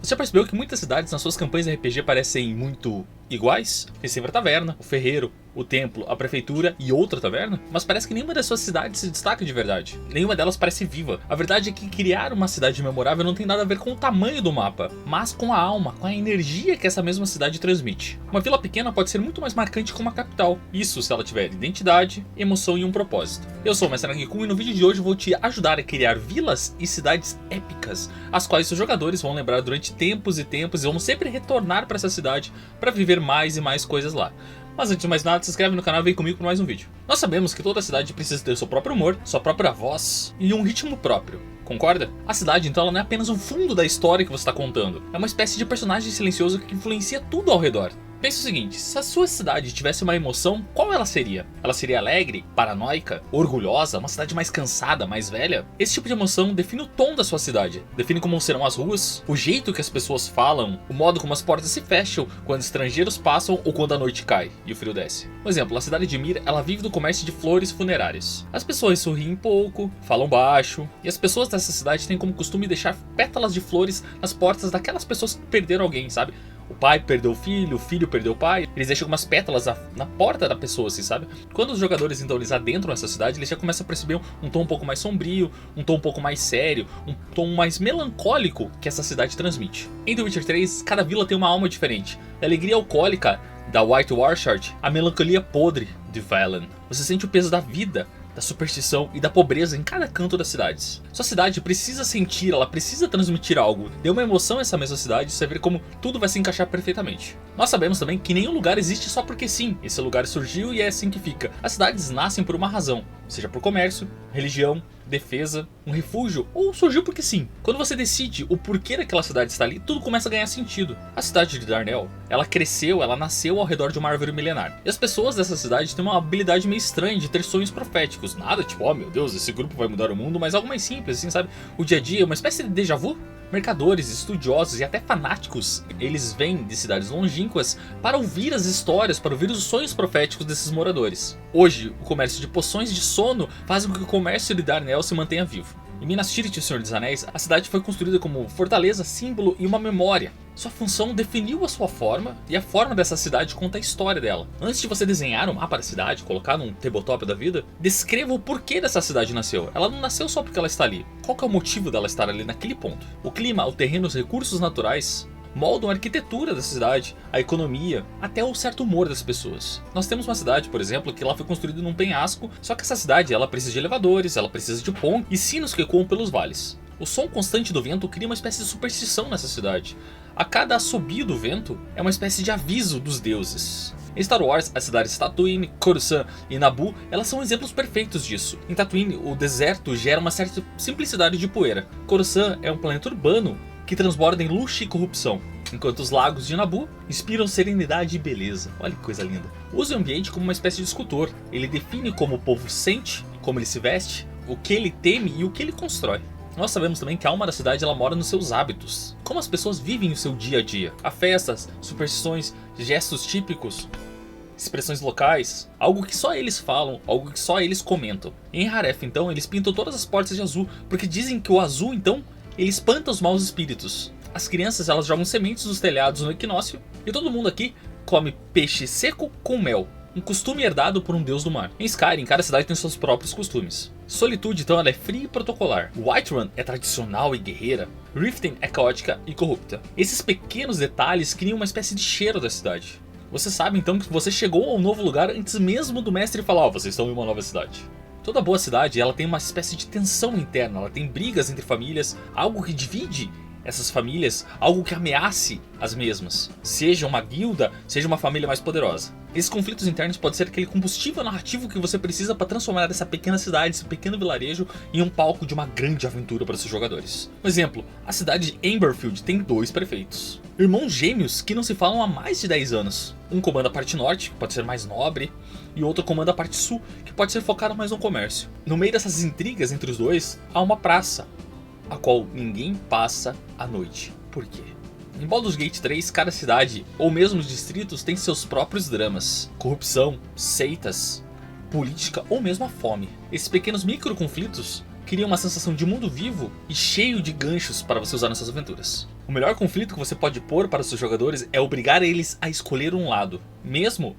Você percebeu que muitas cidades nas suas campanhas de RPG parecem muito iguais? Tem sempre a taverna, o ferreiro, o templo, a prefeitura e outra taverna, mas parece que nenhuma das suas cidades se destaca de verdade. Nenhuma delas parece viva. A verdade é que criar uma cidade memorável não tem nada a ver com o tamanho do mapa, mas com a alma, com a energia que essa mesma cidade transmite. Uma vila pequena pode ser muito mais marcante que uma capital. Isso se ela tiver identidade, emoção e um propósito. Eu sou o Mestre Nagikun e no vídeo de hoje vou te ajudar a criar vilas e cidades épicas, as quais os jogadores vão lembrar durante tempos e tempos e vão sempre retornar para essa cidade para viver mais e mais coisas lá. Mas antes de mais nada, se inscreve no canal e vem comigo para mais um vídeo. Nós sabemos que toda cidade precisa ter seu próprio humor, sua própria voz e um ritmo próprio. Concorda? A cidade então ela não é apenas um fundo da história que você está contando, é uma espécie de personagem silencioso que influencia tudo ao redor. Pense o seguinte, se a sua cidade tivesse uma emoção, qual ela seria? Ela seria alegre, paranoica, orgulhosa, uma cidade mais cansada, mais velha? Esse tipo de emoção define o tom da sua cidade, define como serão as ruas, o jeito que as pessoas falam, o modo como as portas se fecham quando estrangeiros passam ou quando a noite cai e o frio desce. Por exemplo, a cidade de Mir, ela vive do comércio de flores funerárias. As pessoas sorriem pouco, falam baixo, e as pessoas dessa cidade têm como costume deixar pétalas de flores nas portas daquelas pessoas que perderam alguém, sabe? O pai perdeu o filho perdeu o pai, eles deixam umas pétalas na porta da pessoa, assim, sabe? Quando os jogadores então eles adentram essa cidade, eles já começam a perceber um tom um pouco mais sombrio, um tom um pouco mais sério, um tom mais melancólico que essa cidade transmite. Em The Witcher 3, cada vila tem uma alma diferente. Da alegria alcoólica da White Warshard, a melancolia podre de Velen. Você sente o peso da vida, da superstição e da pobreza em cada canto das cidades. Sua cidade precisa sentir, ela precisa transmitir algo. Dê uma emoção a essa mesma cidade e você vê como tudo vai se encaixar perfeitamente. Nós sabemos também que nenhum lugar existe só porque sim. Esse lugar surgiu e é assim que fica. As cidades nascem por uma razão, seja por comércio, religião, defesa, um refúgio ou surgiu porque sim. Quando você decide o porquê daquela cidade está ali, tudo começa a ganhar sentido. A cidade de Darnell, ela cresceu, ela nasceu ao redor de uma árvore milenar. E as pessoas dessa cidade têm uma habilidade meio estranha de ter sonhos proféticos. Nada tipo, oh meu Deus, esse grupo vai mudar o mundo, mas algo mais simples, assim, sabe? O dia a dia, uma espécie de déjà vu. Mercadores, estudiosos e até fanáticos, eles vêm de cidades longínquas para ouvir as histórias, para ouvir os sonhos proféticos desses moradores. Hoje, o comércio de poções de sono faz com que o comércio de Darnell se mantenha vivo. Em Minas Tirith, o Senhor dos Anéis, a cidade foi construída como fortaleza, símbolo e uma memória. Sua função definiu a sua forma e a forma dessa cidade conta a história dela. Antes de você desenhar um mapa da cidade, colocar num tabletop da vida, descreva o porquê dessa cidade nasceu. Ela não nasceu só porque ela está ali. Qual que é o motivo dela estar ali naquele ponto? O clima, o terreno, os recursos naturais moldam a arquitetura da cidade, a economia, até o certo humor das pessoas. Nós temos uma cidade, por exemplo, que ela foi construída num penhasco, só que essa cidade ela precisa de elevadores, ela precisa de pontes e sinos que ecoam pelos vales. O som constante do vento cria uma espécie de superstição nessa cidade. A cada assobio do vento é uma espécie de aviso dos deuses. Em Star Wars, as cidades Tatooine, Coruscant e Naboo, elas são exemplos perfeitos disso. Em Tatooine, o deserto gera uma certa simplicidade de poeira. Coruscant é um planeta urbano que transborda em luxo e corrupção, enquanto os lagos de Naboo inspiram serenidade e beleza. Olha que coisa linda. Use o ambiente como uma espécie de escultor. Ele define como o povo sente, como ele se veste, o que ele teme e o que ele constrói. Nós sabemos também que a alma da cidade ela mora nos seus hábitos. Como as pessoas vivem o seu dia a dia. Há festas, superstições, gestos típicos, expressões locais, algo que só eles falam, algo que só eles comentam. Em Haref então eles pintam todas as portas de azul, porque dizem que o azul então ele espanta os maus espíritos. As crianças elas jogam sementes dos telhados no equinócio e todo mundo aqui come peixe seco com mel. Um costume herdado por um deus do mar. Em Skyrim, cada cidade tem seus próprios costumes. Solitude, então, ela é fria e protocolar. Whiterun é tradicional e guerreira. Riften é caótica e corrupta. Esses pequenos detalhes criam uma espécie de cheiro da cidade. Você sabe, então, que você chegou a um novo lugar antes mesmo do mestre falar, oh, vocês estão em uma nova cidade. Toda boa cidade, ela tem uma espécie de tensão interna. Ela tem brigas entre famílias, algo que divide essas famílias, algo que ameace as mesmas. Seja uma guilda, seja uma família mais poderosa. Esses conflitos internos podem ser aquele combustível narrativo que você precisa para transformar essa pequena cidade, esse pequeno vilarejo em um palco de uma grande aventura para seus jogadores. Por exemplo, a cidade de Amberfield tem 2 prefeitos. Irmãos gêmeos que não se falam há mais de 10 anos. Um comanda a parte norte, que pode ser mais nobre, e outro comanda a parte sul, que pode ser focado mais no comércio. No meio dessas intrigas entre os dois, há uma praça, a qual ninguém passa à noite. Por quê? Em Baldur's Gate 3, cada cidade, ou mesmo os distritos, tem seus próprios dramas. Corrupção, seitas, política ou mesmo a fome. Esses pequenos micro conflitos criam uma sensação de mundo vivo e cheio de ganchos para você usar nas suas aventuras. O melhor conflito que você pode pôr para os seus jogadores é obrigar eles a escolher um lado, mesmo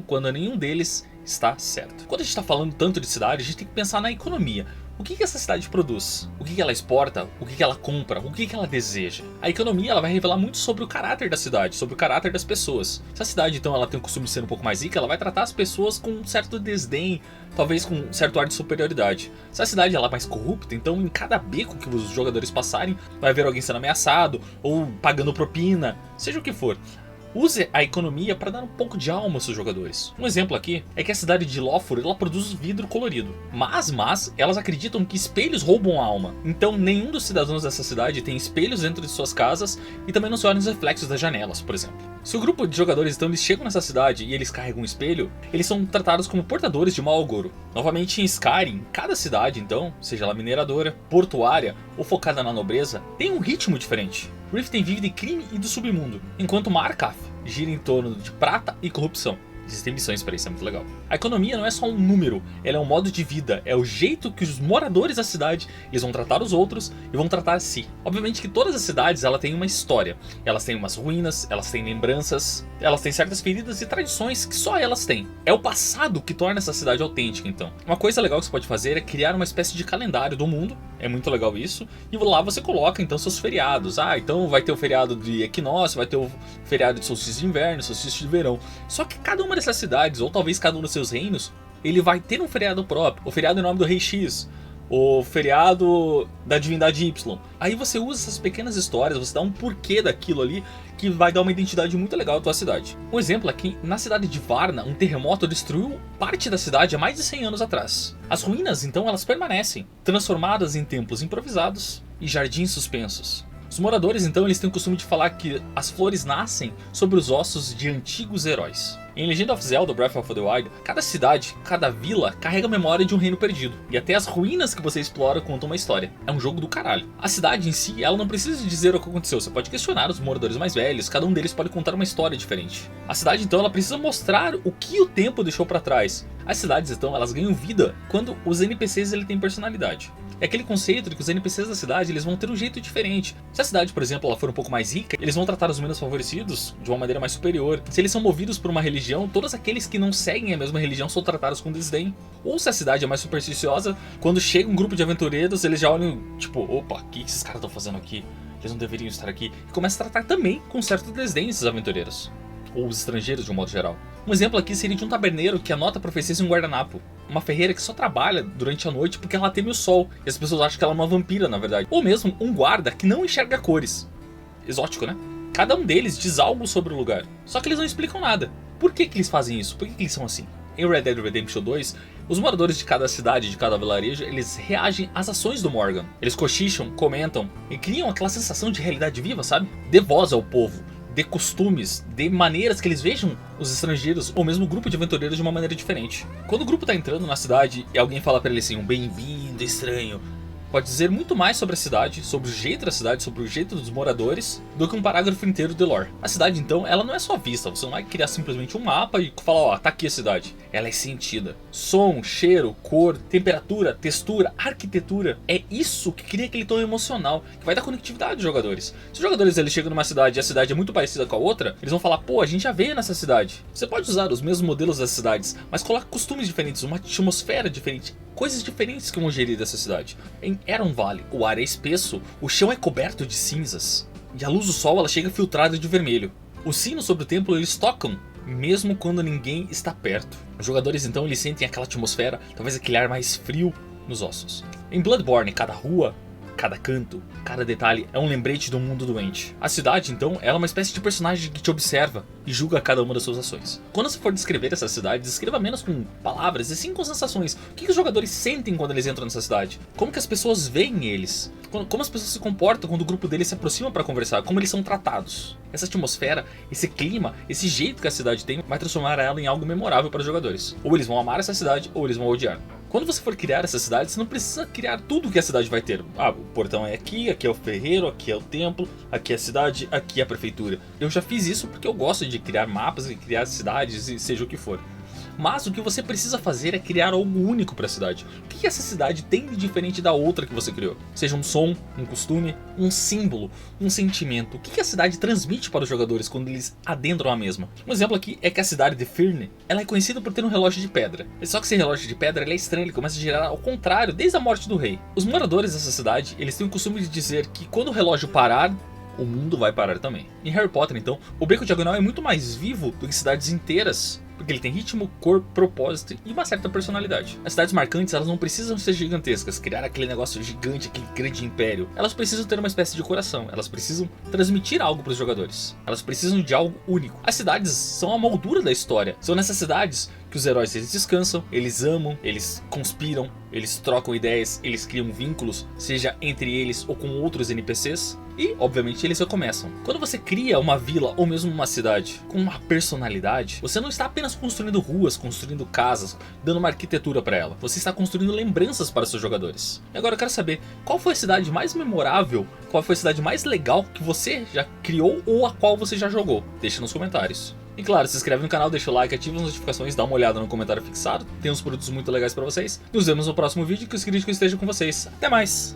quando nenhum deles está certo. Quando a gente está falando tanto de cidade, a gente tem que pensar na economia. O que essa cidade produz? O que ela exporta? O que ela compra? O que ela deseja? A economia ela vai revelar muito sobre o caráter da cidade, sobre o caráter das pessoas. Se a cidade então ela tem o costume de ser um pouco mais rica, ela vai tratar as pessoas com um certo desdém, talvez com um certo ar de superioridade. Se a cidade ela é mais corrupta, então em cada beco que os jogadores passarem, vai haver alguém sendo ameaçado ou pagando propina, seja o que for. Use a economia para dar um pouco de alma aos seus jogadores. Um exemplo aqui é que a cidade de Lothor ela produz vidro colorido, mas elas acreditam que espelhos roubam a alma. Então nenhum dos cidadãos dessa cidade tem espelhos dentro de suas casas e também não se olham os reflexos das janelas, por exemplo. Se o grupo de jogadores então eles chegam nessa cidade e eles carregam um espelho, eles são tratados como portadores de mau agouro. Novamente em Skyrim, cada cidade então, seja ela mineradora, portuária ou focada na nobreza, tem um ritmo diferente. Riften vive de crime e do submundo, enquanto Markarth gira em torno de prata e corrupção. Existem missões para isso, é muito legal. A economia não é só um número, ela é um modo de vida, é o jeito que os moradores da cidade eles vão tratar os outros e vão tratar a si. Obviamente que todas as cidades ela têm uma história, elas têm umas ruínas, elas têm lembranças, elas têm certas feridas e tradições que só elas têm. É o passado que torna essa cidade autêntica então. Uma coisa legal que você pode fazer é criar uma espécie de calendário do mundo, é muito legal isso, e lá você coloca então seus feriados. Então vai ter o feriado de equinócio, vai ter o feriado de solstício de inverno, solstício de verão. Só que cada uma dessas cidades, ou talvez cada um dos seus reinos, ele vai ter um feriado próprio. O feriado em nome do rei X, o feriado da divindade Y. Aí você usa essas pequenas histórias, você dá um porquê daquilo ali, que vai dar uma identidade muito legal à tua cidade. Um exemplo aqui, na cidade de Varna, um terremoto destruiu parte da cidade há mais de 100 anos atrás. As ruínas então elas permanecem, transformadas em templos improvisados e jardins suspensos. Os moradores então eles têm o costume de falar que as flores nascem sobre os ossos de antigos heróis. Em Legend of Zelda Breath of the Wild, cada cidade, cada vila carrega a memória de um reino perdido. E até as ruínas que você explora contam uma história. É um jogo do caralho. A cidade em si, ela não precisa dizer o que aconteceu. Você pode questionar os moradores mais velhos, cada um deles pode contar uma história diferente. A cidade então, ela precisa mostrar o que o tempo deixou pra trás. As cidades então, elas ganham vida quando os NPCs ele têm personalidade. É aquele conceito de que os NPCs da cidade eles vão ter um jeito diferente. Se a cidade, por exemplo, ela for um pouco mais rica, eles vão tratar os menos favorecidos de uma maneira mais superior. Se eles são movidos por uma religião, todos aqueles que não seguem a mesma religião são tratados com desdém. Ou se a cidade é mais supersticiosa, quando chega um grupo de aventureiros, eles já olham tipo, opa, o que esses caras estão fazendo aqui? Eles não deveriam estar aqui. E começa a tratar também com certo desdém esses aventureiros. Ou os estrangeiros de um modo geral. Um exemplo aqui seria de um taberneiro que anota profecias em um guardanapo. Uma ferreira que só trabalha durante a noite porque ela teme o sol. E as pessoas acham que ela é uma vampira, na verdade. Ou mesmo um guarda que não enxerga cores. Exótico, né? Cada um deles diz algo sobre o lugar. Só que eles não explicam nada. Por que eles fazem isso? Por que eles são assim? Em Red Dead Redemption 2, os moradores de cada cidade, de cada vilarejo, eles reagem às ações do Morgan. Eles cochicham, comentam e criam aquela sensação de realidade viva, sabe? Dê voz ao povo. De costumes, de maneiras que eles vejam os estrangeiros ou mesmo o grupo de aventureiros de uma maneira diferente. Quando o grupo tá entrando na cidade e alguém fala pra ele assim, um bem-vindo estranho, pode dizer muito mais sobre a cidade, sobre o jeito da cidade, sobre o jeito dos moradores, do que um parágrafo inteiro de lore. A cidade então, ela não é só vista, você não vai criar simplesmente um mapa e falar, ó, tá aqui a cidade. Ela é sentida. Som, cheiro, cor, temperatura, textura, arquitetura, é isso que cria aquele tom emocional, que vai dar conectividade aos jogadores. Se os jogadores eles chegam numa cidade e a cidade é muito parecida com a outra, eles vão falar, pô, a gente já veio nessa cidade. Você pode usar os mesmos modelos das cidades, mas coloca costumes diferentes, uma atmosfera diferente, coisas diferentes que vão gerir dessa cidade. Em Eron Valley, o ar é espesso, o chão é coberto de cinzas, e a luz do sol ela chega filtrada de vermelho. Os sinos sobre o templo eles tocam, mesmo quando ninguém está perto. Os jogadores então eles sentem aquela atmosfera, talvez aquele ar mais frio nos ossos. Em Bloodborne, cada rua, cada canto, cada detalhe é um lembrete do mundo doente. A cidade, então, ela é uma espécie de personagem que te observa e julga cada uma das suas ações. Quando você for descrever essa cidade, descreva menos com palavras e sim com sensações. O que os jogadores sentem quando eles entram nessa cidade? Como que as pessoas veem eles? Como as pessoas se comportam quando o grupo deles se aproxima para conversar? Como eles são tratados? Essa atmosfera, esse clima, esse jeito que a cidade tem vai transformar ela em algo memorável para os jogadores. Ou eles vão amar essa cidade, ou eles vão odiar. Quando você for criar essa cidade, você não precisa criar tudo que a cidade vai ter. Ah, o portão é aqui, aqui é o ferreiro, aqui é o templo, aqui é a cidade, aqui é a prefeitura. Eu já fiz isso porque eu gosto de criar mapas e criar cidades e seja o que for. Mas o que você precisa fazer é criar algo único para a cidade. O que essa cidade tem de diferente da outra que você criou? Seja um som, um costume, um símbolo, um sentimento. O que a cidade transmite para os jogadores quando eles adentram a mesma? Um exemplo aqui é que a cidade de Firne, ela é conhecida por ter um relógio de pedra. Só que esse relógio de pedra ele é estranho, ele começa a girar ao contrário desde a morte do rei. Os moradores dessa cidade, eles têm o costume de dizer que quando o relógio parar, o mundo vai parar também. Em Harry Potter, então, o Beco Diagonal é muito mais vivo do que cidades inteiras, porque ele tem ritmo, cor, propósito e uma certa personalidade. As cidades marcantes, elas não precisam ser gigantescas, criar aquele negócio gigante, aquele grande império. Elas precisam ter uma espécie de coração, elas precisam transmitir algo para os jogadores. Elas precisam de algo único. As cidades são a moldura da história. São nessas cidades que os heróis eles descansam, eles amam, eles conspiram, eles trocam ideias, eles criam vínculos, seja entre eles ou com outros NPCs. E, obviamente, eles recomeçam. Quando você cria uma vila ou mesmo uma cidade com uma personalidade, você não está apenas construindo ruas, construindo casas, dando uma arquitetura para ela. Você está construindo lembranças para seus jogadores. E agora eu quero saber, qual foi a cidade mais memorável, qual foi a cidade mais legal que você já criou ou a qual você já jogou? Deixe nos comentários. E claro, se inscreve no canal, deixa o like, ativa as notificações, dá uma olhada no comentário fixado. Tem uns produtos muito legais para vocês. Nos vemos no próximo vídeo, que os críticos estejam com vocês. Até mais!